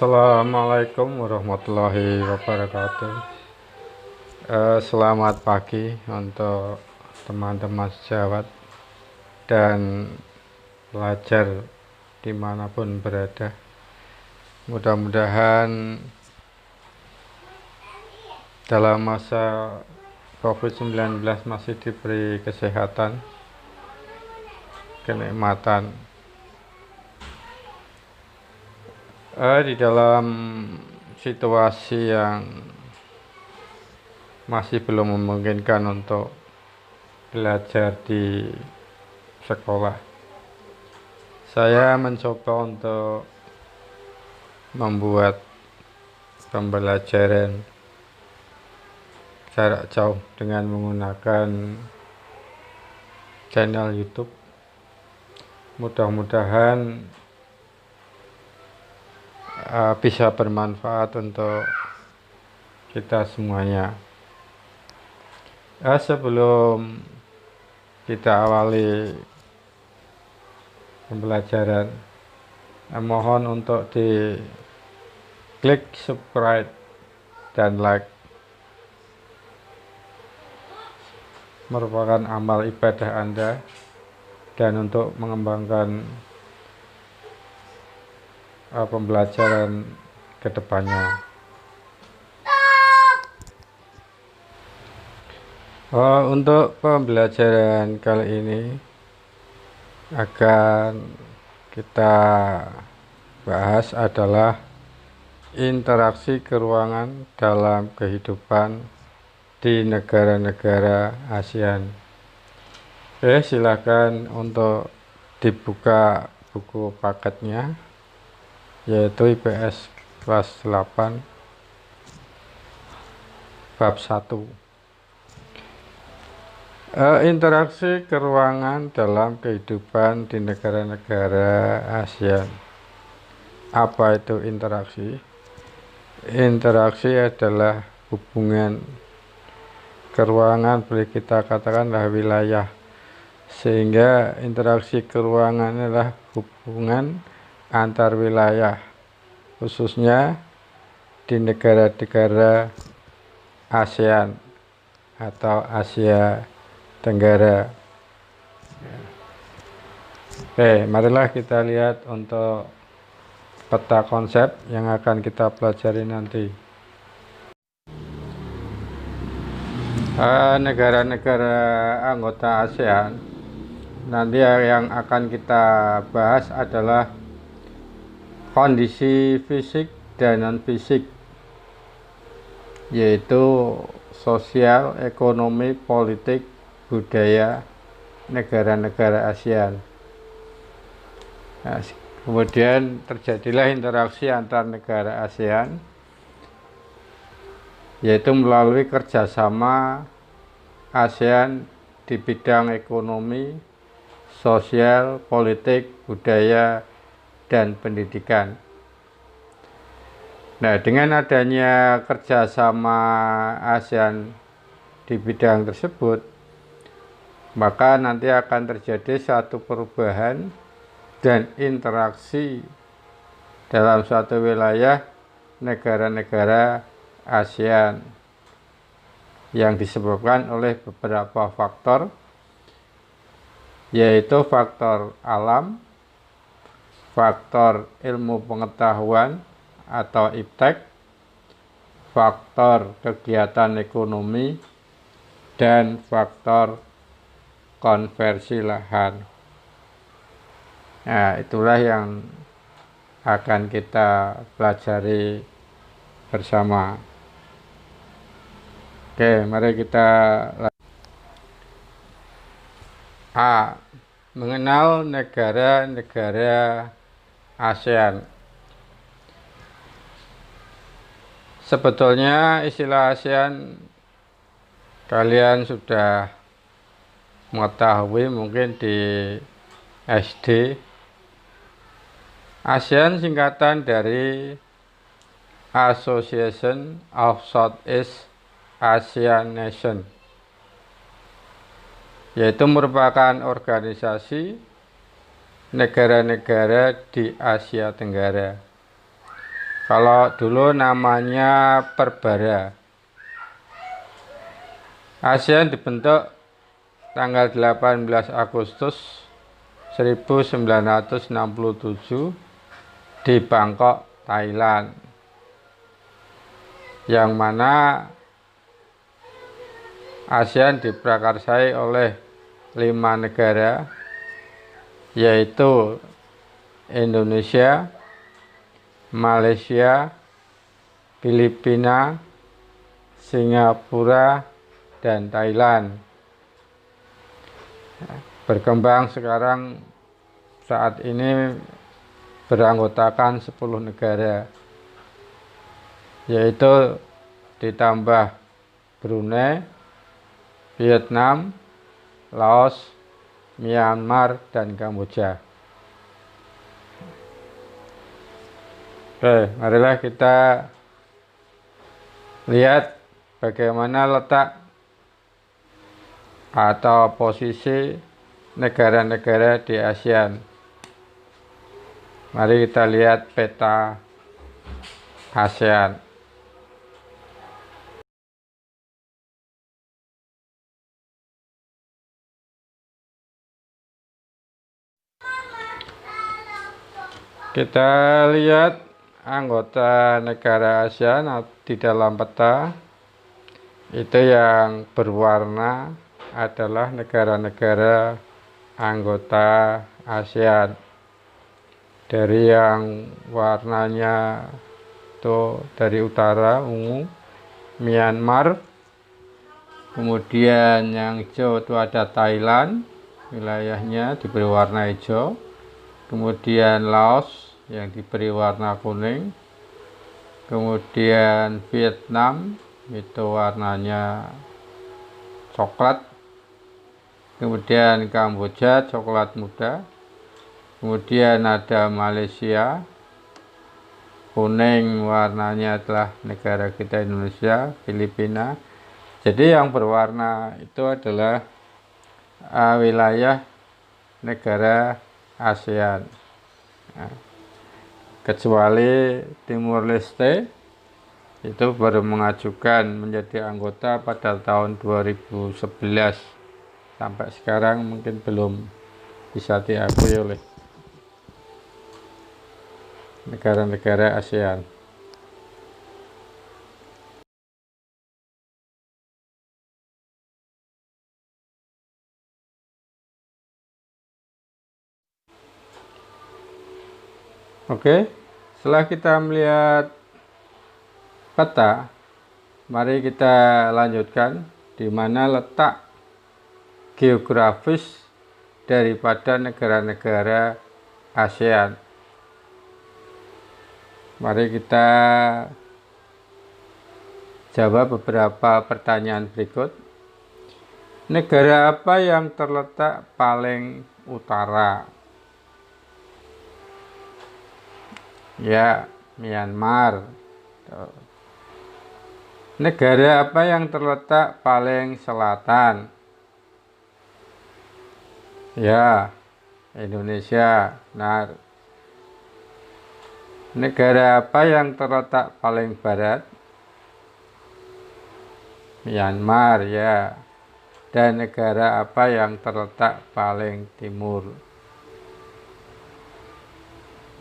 Assalamualaikum warahmatullahi wabarakatuh. Selamat pagi untuk teman-teman sejawat dan pelajar dimanapun berada. Mudah-mudahan dalam masa COVID-19 masih diberi kesehatan, kenikmatan. Di dalam situasi yang masih belum memungkinkan untuk belajar di sekolah, saya mencoba untuk membuat pembelajaran jarak jauh dengan menggunakan channel YouTube. Mudah-mudahan bisa bermanfaat untuk kita semuanya. Sebelum kita awali pembelajaran, mohon untuk di klik subscribe dan like. Merupakan amal ibadah Anda dan untuk mengembangkan pembelajaran ke depannya. Untuk pembelajaran kali ini akan kita bahas adalah interaksi keuangan dalam kehidupan di negara-negara ASEAN. Silakan untuk dibuka buku paketnya, yaitu IPS kelas 8 bab 1. Interaksi keuangan dalam kehidupan di negara-negara ASEAN. Apa itu interaksi? Interaksi adalah hubungan keuangan, boleh kita katakanlah wilayah, sehingga interaksi keuangan adalah hubungan antar wilayah, khususnya di negara-negara ASEAN atau Asia Tenggara. Marilah kita lihat untuk peta konsep yang akan kita pelajari nanti. Negara-negara anggota ASEAN nanti yang akan kita bahas adalah kondisi fisik dan non-fisik, yaitu sosial, ekonomi, politik, budaya negara-negara ASEAN. Kemudian terjadilah interaksi antar negara ASEAN, yaitu melalui kerjasama ASEAN di bidang ekonomi, sosial, politik, budaya, dan pendidikan. Nah, dengan adanya kerjasama ASEAN di bidang tersebut, maka nanti akan terjadi satu perubahan dan interaksi dalam suatu wilayah negara-negara ASEAN yang disebabkan oleh beberapa faktor, yaitu faktor alam, faktor ilmu pengetahuan atau iptek, faktor kegiatan ekonomi, dan faktor konversi lahan. Nah, itulah yang akan kita pelajari bersama. Mari kita mengenal negara-negara ASEAN. Sebetulnya istilah ASEAN kalian sudah mengetahui mungkin di SD. ASEAN singkatan dari Association of Southeast Asian Nations, yaitu merupakan organisasi negara-negara di Asia Tenggara. Kalau dulu namanya Perbara. ASEAN dibentuk tanggal 18 Agustus 1967 di Bangkok, Thailand, yang mana ASEAN diprakarsai oleh 5 negara, yaitu Indonesia, Malaysia, Filipina, Singapura, dan Thailand. Berkembang sekarang saat ini beranggotakan 10 negara, yaitu ditambah Brunei, Vietnam, Laos, Myanmar, dan Kamboja. Oke, marilah kita lihat bagaimana letak atau posisi negara-negara di ASEAN. Mari kita lihat peta ASEAN. Kita lihat anggota negara ASEAN di dalam peta. Itu yang berwarna adalah negara-negara anggota ASEAN. Dari yang warnanya itu dari utara ungu, Myanmar. Kemudian yang hijau itu ada Thailand, wilayahnya diberi warna hijau. Kemudian Laos yang diberi warna kuning. Kemudian Vietnam itu warnanya coklat. Kemudian Kamboja coklat muda. Kemudian ada Malaysia, kuning warnanya adalah negara kita Indonesia, Filipina. Jadi yang berwarna itu adalah wilayah negara ASEAN. Nah, kecuali Timur Leste itu baru mengajukan menjadi anggota pada tahun 2011. Sampai sekarang mungkin belum bisa diakui oleh negara-negara ASEAN. Oke, setelah kita melihat peta, mari kita lanjutkan di mana letak geografis daripada negara-negara ASEAN. Mari kita jawab beberapa pertanyaan berikut. Negara apa yang terletak paling utara? Ya, Myanmar. Negara apa yang terletak paling selatan? Ya, Indonesia. Nah, negara apa yang terletak paling barat? Myanmar, ya. Dan negara apa yang terletak paling timur?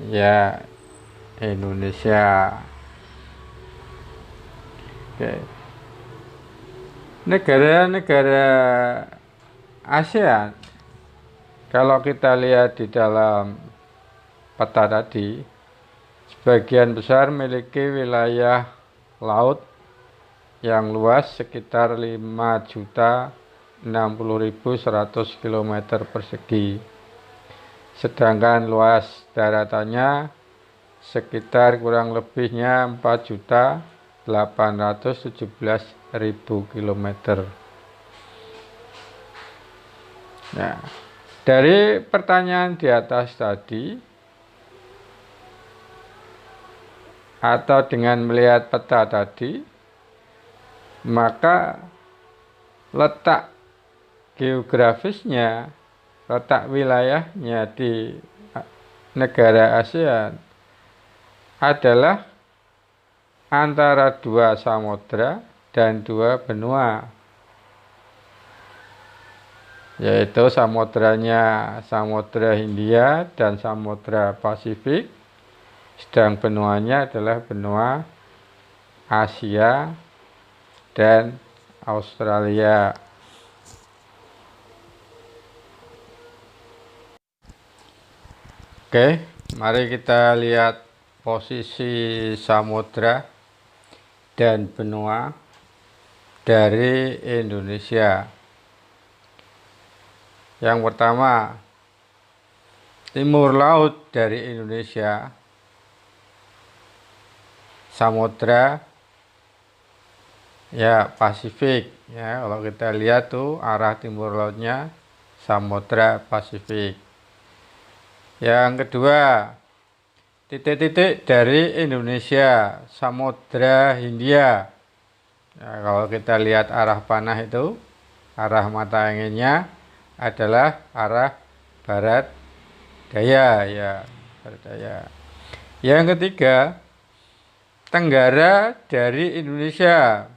Ya, Indonesia. Oke. Negara-negara ASEAN, kalau kita lihat di dalam peta tadi, sebagian besar memiliki wilayah laut yang luas sekitar 5.060.100 km persegi. Sedangkan luas daratannya sekitar kurang lebihnya 4.817.000 km. Nah, dari pertanyaan di atas tadi, atau dengan melihat peta tadi, maka letak geografisnya, letak wilayahnya di negara ASEAN adalah antara dua samudra dan dua benua, yaitu samudranya Samudra Hindia dan Samudra Pasifik, sedang benuanya adalah benua Asia dan Australia. Oke, mari kita lihat posisi samudra dan benua dari Indonesia. Yang pertama, timur laut dari Indonesia, samudra ya Pasifik ya. Kalau kita lihat tuh arah timur lautnya Samudra Pasifik. Yang kedua, titik-titik dari Indonesia, Samudra Hindia. Nah, kalau kita lihat arah panah itu, arah mata anginnya adalah arah barat daya ya, barat daya. Yang ketiga, tenggara dari Indonesia.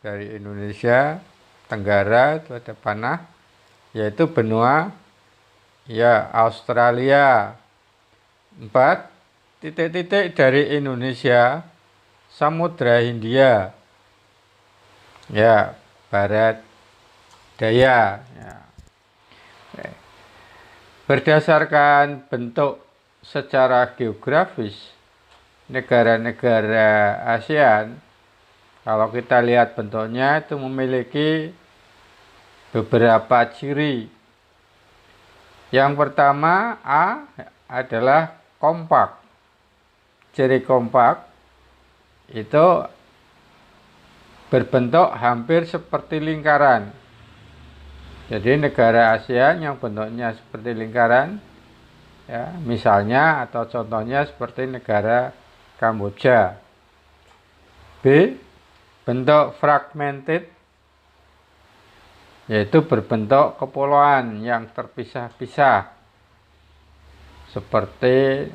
Dari Indonesia, tenggara itu ada panah, yaitu benua ya Australia. 4 titik-titik dari Indonesia, Samudra Hindia ya, barat daya ya. Berdasarkan bentuk secara geografis negara-negara ASEAN, kalau kita lihat bentuknya itu memiliki beberapa ciri. Yang pertama, A adalah kompak. Ciri kompak itu berbentuk hampir seperti lingkaran. Jadi negara ASEAN yang bentuknya seperti lingkaran, ya, misalnya atau contohnya seperti negara Kamboja. B, bentuk fragmented, yaitu berbentuk kepulauan yang terpisah-pisah, seperti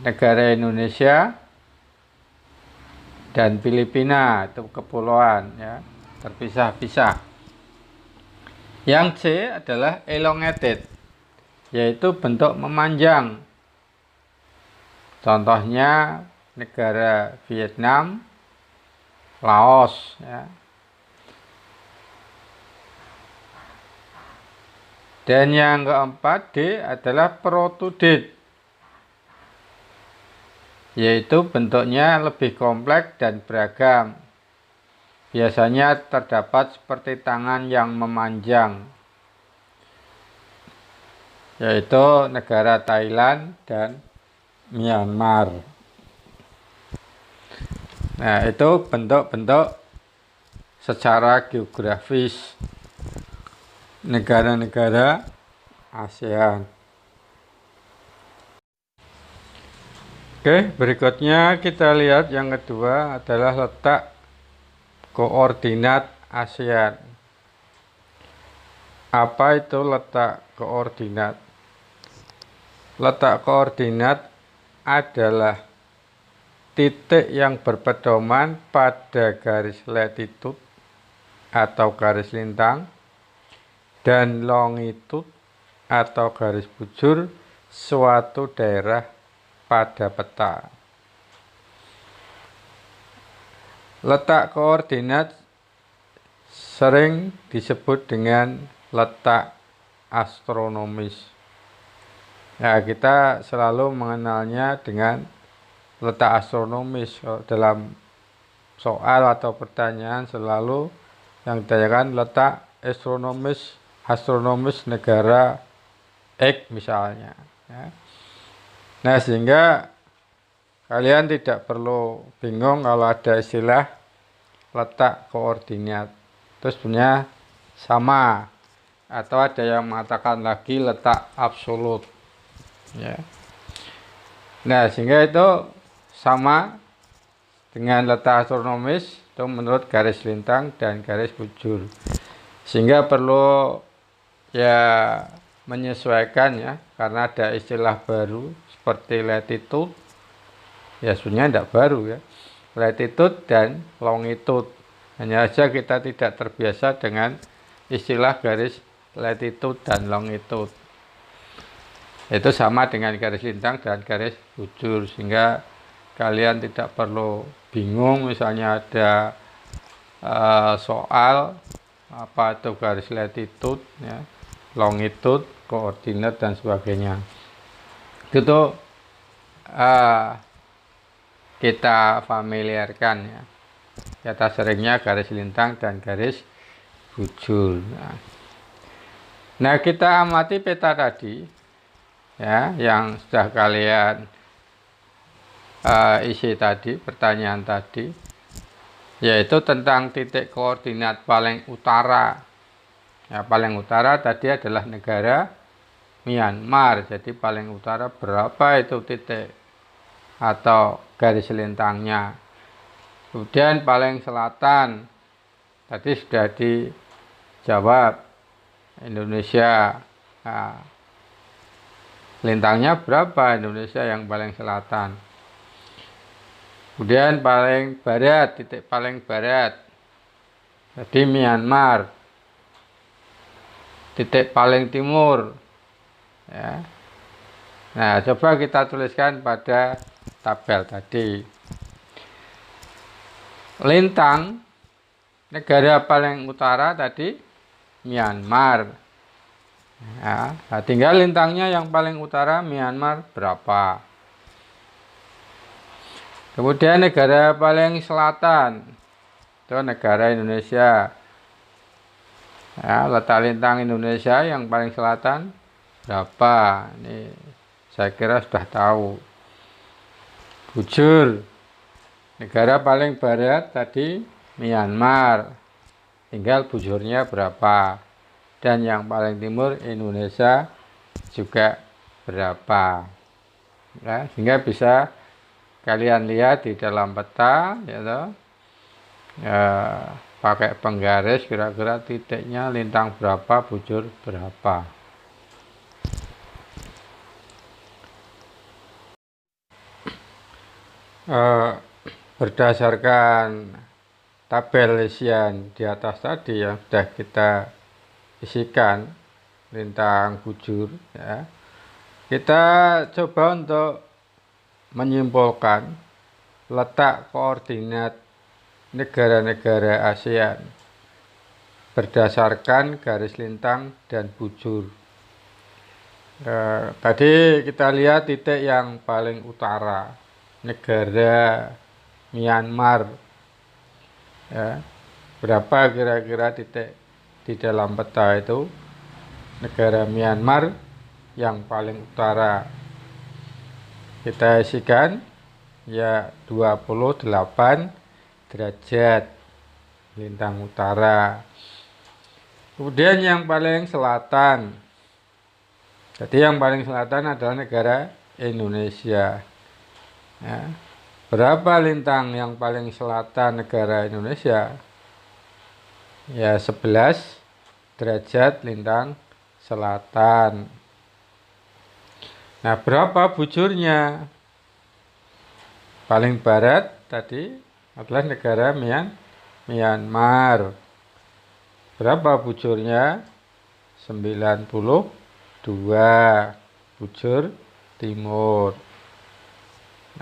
negara Indonesia dan Filipina, itu kepulauan ya, terpisah-pisah. Yang C adalah elongated, yaitu bentuk memanjang. Contohnya negara Vietnam, Laos ya. Dan yang keempat, D adalah protuded, yaitu bentuknya lebih kompleks dan beragam. Biasanya terdapat seperti tangan yang memanjang, yaitu negara Thailand dan Myanmar. Nah, itu bentuk-bentuk secara geografis negara-negara ASEAN. Oke, berikutnya kita lihat yang kedua adalah letak koordinat ASEAN. Apa itu letak koordinat? Letak koordinat adalah titik yang berpedoman pada garis latitude atau garis lintang dan longitude atau garis bujur suatu daerah pada peta. Letak koordinat sering disebut dengan letak astronomis. Ya, kita selalu mengenalnya dengan letak astronomis. Dalam soal atau pertanyaan selalu yang ditanyakan letak astronomis negara X misalnya ya. Nah, sehingga kalian tidak perlu bingung kalau ada istilah letak koordinat terus sebenarnya sama, atau ada yang mengatakan lagi letak absolut ya. Nah, sehingga itu sama dengan letak astronomis itu menurut garis lintang dan garis bujur, sehingga perlu ya menyesuaikan ya, karena ada istilah baru seperti latitude ya, sebenarnya tidak baru ya. latitude dan longitude. Hanya saja kita tidak terbiasa dengan istilah garis latitude dan longitude. Itu sama dengan garis lintang dan garis bujur, sehingga kalian tidak perlu bingung misalnya ada soal apa itu garis latitude, ya, longitude, koordinat dan sebagainya. Itu kita familiarkan, ya. Kata seringnya garis lintang dan garis bujur. Nah, kita amati peta tadi, ya, yang sudah kalian isi tadi, pertanyaan tadi, yaitu tentang titik koordinat paling utara. Ya, paling utara tadi adalah negara Myanmar. Jadi paling utara berapa itu titik atau garis lintangnya. Kemudian paling selatan tadi sudah dijawab, Indonesia. Nah, lintangnya berapa Indonesia yang paling selatan. Kemudian paling barat, titik paling barat, jadi Myanmar. Titik paling timur, ya. Nah, coba kita tuliskan pada tabel tadi. Lintang negara paling utara tadi Myanmar. Ya, nah, tinggal lintangnya yang paling utara Myanmar berapa. Kemudian negara paling selatan itu negara Indonesia. Ya, letak lintang Indonesia yang paling selatan berapa? Ini saya kira sudah tahu. Bujur negara paling barat tadi Myanmar. Tinggal bujurnya berapa. Dan yang paling timur Indonesia juga berapa. Ya, sehingga bisa kalian lihat di dalam peta, ya, pakai penggaris kira-kira titiknya lintang berapa, bujur berapa. Berdasarkan tabel isian di atas tadi yang sudah kita isikan, lintang bujur, ya, kita coba untuk menyimpulkan letak koordinat negara-negara ASEAN berdasarkan garis lintang dan bujur. Tadi kita lihat titik yang paling utara, negara Myanmar. Ya, berapa kira-kira titik di dalam peta itu negara Myanmar yang paling utara? Kita isikan, ya, 28 derajat lintang utara. Kemudian yang paling selatan, jadi yang paling selatan adalah negara Indonesia. Ya, berapa lintang yang paling selatan negara Indonesia? Ya, 11 derajat lintang selatan. Nah, berapa bujurnya? Paling barat tadi adalah negara Myanmar. Berapa bujurnya? 92 bujur timur.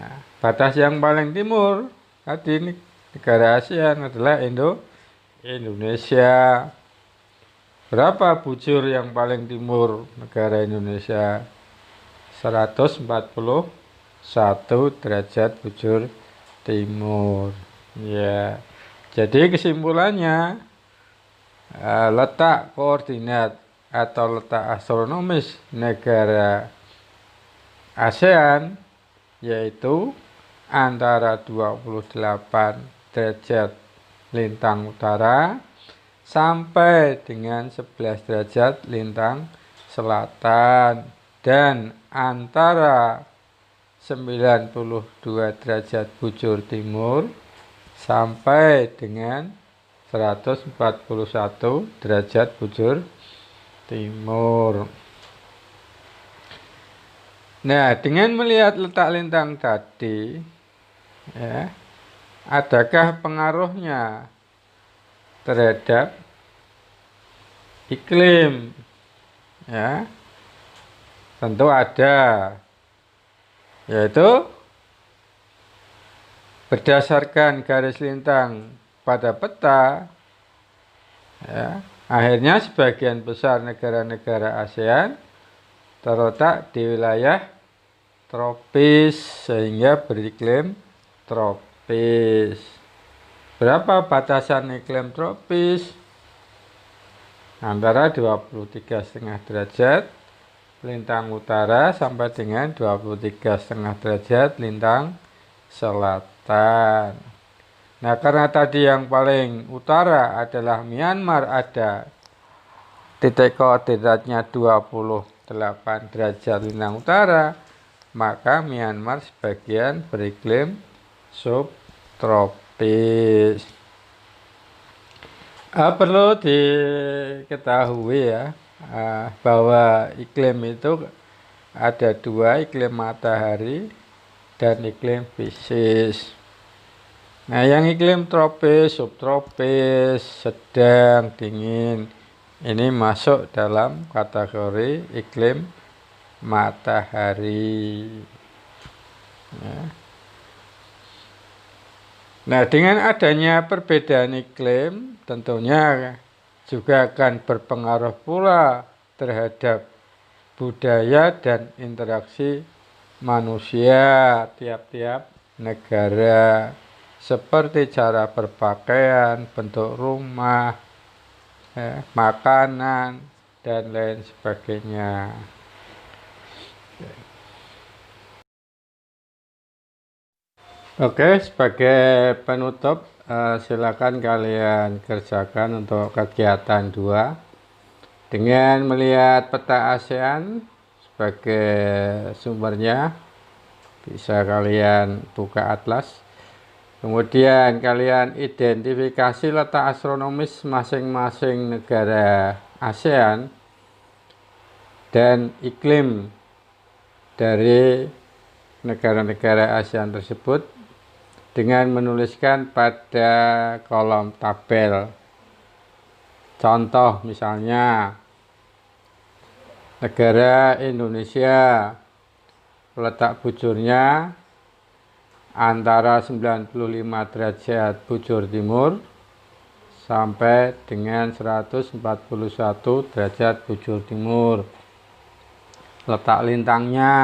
Nah, batas yang paling timur tadi negara ASEAN adalah Indonesia. Berapa bujur yang paling timur negara Indonesia? 141 derajat bujur timur. Ya, jadi kesimpulannya, letak koordinat atau letak astronomis negara ASEAN yaitu antara 28 derajat lintang utara sampai dengan 11 derajat lintang selatan, dan antara 92 derajat bujur timur sampai dengan 141 derajat bujur timur. Nah, dengan melihat letak lintang tadi, ya, adakah pengaruhnya terhadap iklim? Ya, tentu ada, yaitu berdasarkan garis lintang pada peta, ya, akhirnya sebagian besar negara-negara ASEAN terletak di wilayah tropis sehingga beriklim tropis. Berapa batasan iklim tropis? Antara 23,5 derajat lintang utara sampai dengan 23,5 derajat lintang selatan. Nah, karena tadi yang paling utara adalah Myanmar, ada titik koordinatnya 28 derajat lintang utara, maka Myanmar sebagian beriklim subtropis. Perlu diketahui ya, bahwa iklim itu ada dua, iklim matahari dan iklim Pisces. Nah, yang iklim tropis, subtropis, sedang, dingin, ini masuk dalam kategori iklim matahari. Ya. Nah, dengan adanya perbedaan iklim, tentunya juga akan berpengaruh pula terhadap budaya dan interaksi manusia tiap-tiap negara, seperti cara berpakaian, bentuk rumah, makanan, dan lain sebagainya. Oke, sebagai penutup, silakan kalian kerjakan untuk kegiatan 2 dengan melihat peta ASEAN sebagai sumbernya. Bisa kalian buka atlas, kemudian kalian identifikasi letak astronomis masing-masing negara ASEAN dan iklim dari negara-negara ASEAN tersebut dengan menuliskan pada kolom tabel. Contoh misalnya negara Indonesia, letak bujurnya antara 95 derajat bujur timur sampai dengan 141 derajat bujur timur. Letak lintangnya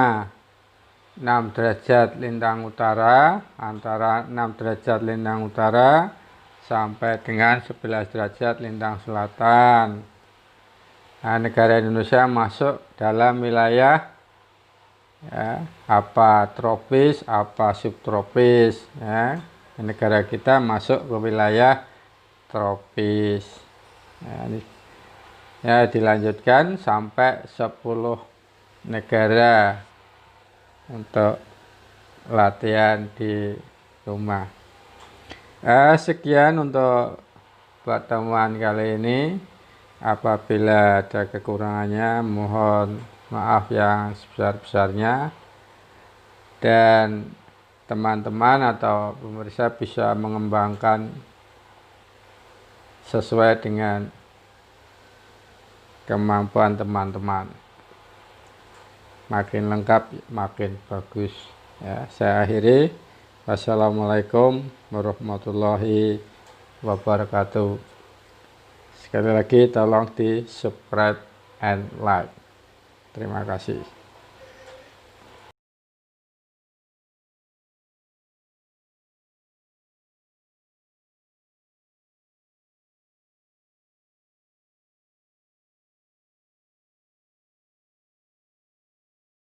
6 derajat lintang utara, antara 6 derajat lintang utara sampai dengan 11 derajat lintang selatan. Nah, negara Indonesia masuk dalam wilayah ya, apa tropis, apa subtropis. Ya. Negara kita masuk ke wilayah tropis. Ya, dilanjutkan sampai 10 negara untuk latihan di rumah. Sekian untuk pertemuan kali ini. Apabila ada kekurangannya, mohon maaf yang sebesar-besarnya. Dan teman-teman atau pemirsa bisa mengembangkan sesuai dengan kemampuan teman-teman. Makin lengkap, makin bagus. Ya, saya akhiri. Wassalamualaikum warahmatullahi wabarakatuh. Sekali lagi tolong di subscribe and like. Terima kasih.